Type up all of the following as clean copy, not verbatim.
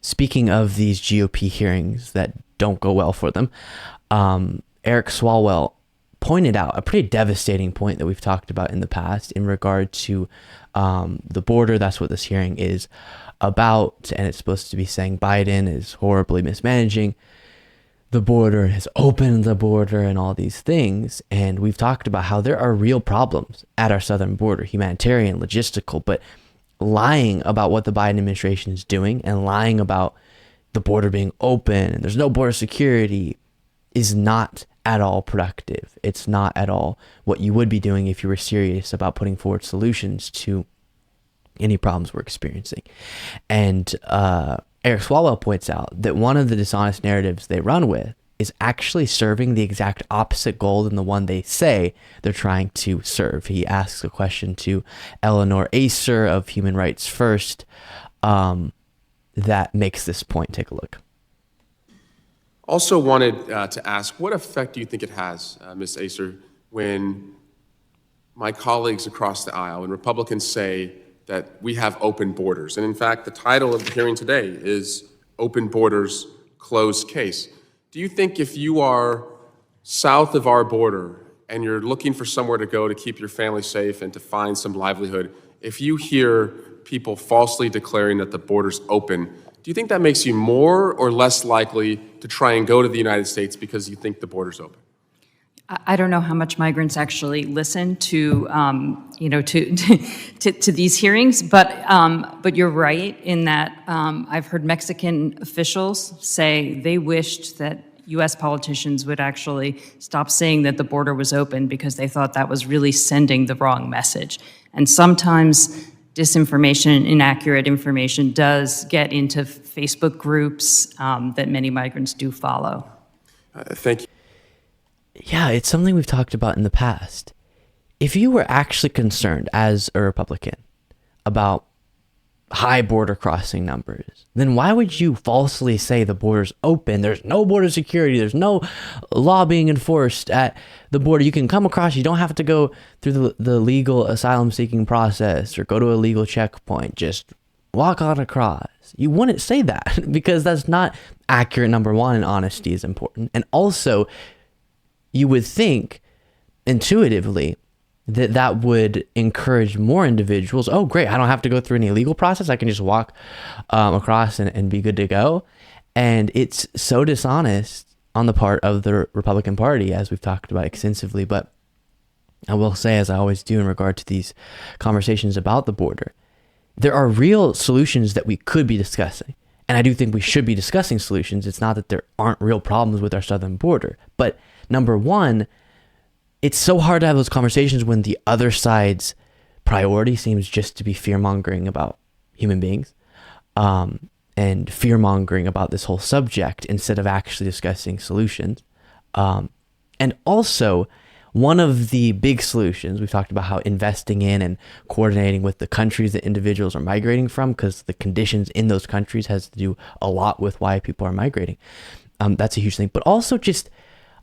speaking of these GOP hearings that don't go well for them, Eric Swalwell pointed out a pretty devastating point that we've talked about in the past in regard to the border. That's what this hearing is about, and it's supposed to be saying Biden is horribly mismanaging the border, has opened the border, and all these things. And we've talked about how there are real problems at our southern border, humanitarian, logistical, but lying about what the Biden administration is doing and lying about the border being open and there's no border security is not at all productive. It's not at all what you would be doing if you were serious about putting forward solutions to any problems we're experiencing. And Eric Swalwell points out that one of the dishonest narratives they run with is actually serving the exact opposite goal than the one they say they're trying to serve. He asks a question to Eleanor Acer of Human Rights First that makes this point. Take a look. Also wanted to ask, what effect do you think it has, Ms. Acer, when my colleagues across the aisle and Republicans say that we have open borders? And in fact, the title of the hearing today is Open Borders, Closed Case. Do you think if you are south of our border and you're looking for somewhere to go to keep your family safe and to find some livelihood, if you hear people falsely declaring that the border's open, do you think that makes you more or less likely to try and go to the United States because you think the border's open? I don't know how much migrants actually listen to, to these hearings, but you're right in that I've heard Mexican officials say they wished that U.S. politicians would actually stop saying that the border was open because they thought that was really sending the wrong message. And sometimes disinformation, inaccurate information does get into Facebook groups that many migrants do follow. Thank you. Yeah, it's something we've talked about in the past. If you were actually concerned as a Republican about high border crossing numbers, then why would you falsely say the border's open? There's no border security. There's no law being enforced at the border. You can come across. You don't have to go through the legal asylum seeking process or go to a legal checkpoint. Just walk on across. You wouldn't say that because that's not accurate, number one, and honesty is important. And also, you would think intuitively that that would encourage more individuals. Oh, great. I don't have to go through any legal process. I can just walk across and be good to go. And it's so dishonest on the part of the Republican Party, as we've talked about extensively. But I will say, as I always do in regard to these conversations about the border, there are real solutions that we could be discussing. And I do think we should be discussing solutions. It's not that there aren't real problems with our southern border. But number one, it's so hard to have those conversations when the other side's priority seems just to be fear-mongering about human beings and fear-mongering about this whole subject instead of actually discussing solutions. And also, one of the big solutions, we've talked about how investing in and coordinating with the countries that individuals are migrating from, because the conditions in those countries has to do a lot with why people are migrating. That's a huge thing. But also just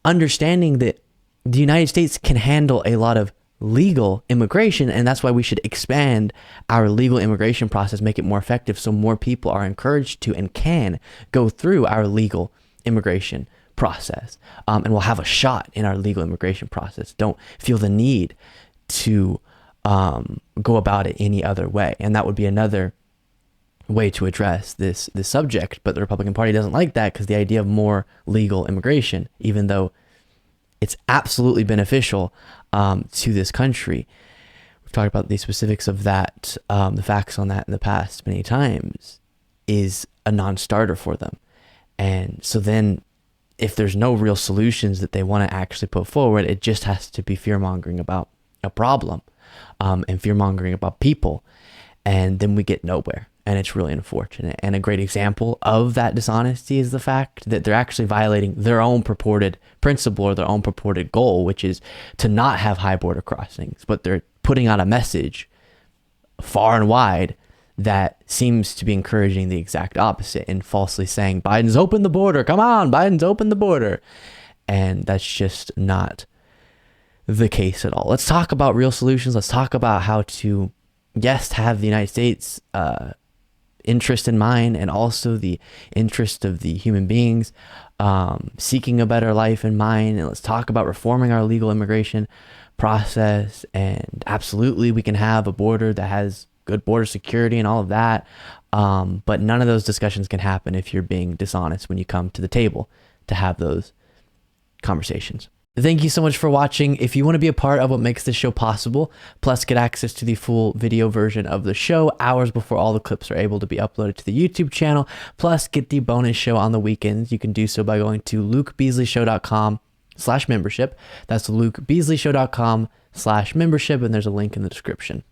understanding that the United States can handle a lot of legal immigration, and that's why we should expand our legal immigration process, make it more effective so more people are encouraged to and can go through our legal immigration process. And we'll have a shot in our legal immigration process. Don't feel the need to go about it any other way. And that would be another way to address this subject. But the Republican Party doesn't like that because the idea of more legal immigration, even though it's absolutely beneficial to this country. We've talked about the specifics of that, the facts on that in the past many times, is a non-starter for them. And so then if there's no real solutions that they want to actually put forward, it just has to be fear-mongering about a problem and fear-mongering about people. And then we get nowhere. And it's really unfortunate. And a great example of that dishonesty is the fact that they're actually violating their own purported principle or their own purported goal, which is to not have high border crossings. But they're putting out a message far and wide that seems to be encouraging the exact opposite and falsely saying, Biden's opened the border. Come on, Biden's opened the border. And that's just not the case at all. Let's talk about real solutions. Let's talk about how to, yes, have the United States interest in mind and also the interest of the human beings seeking a better life in mind. And let's talk about reforming our legal immigration process. And absolutely, we can have a border that has good border security and all of that. But none of those discussions can happen if you're being dishonest when you come to the table to have those conversations. Thank you so much for watching. If you want to be a part of what makes this show possible, plus get access to the full video version of the show hours before all the clips are able to be uploaded to the YouTube channel, plus get the bonus show on the weekends, you can do so by going to lukebeasleyshow.com/membership. That's lukebeasleyshow.com/membership, and there's a link in the description.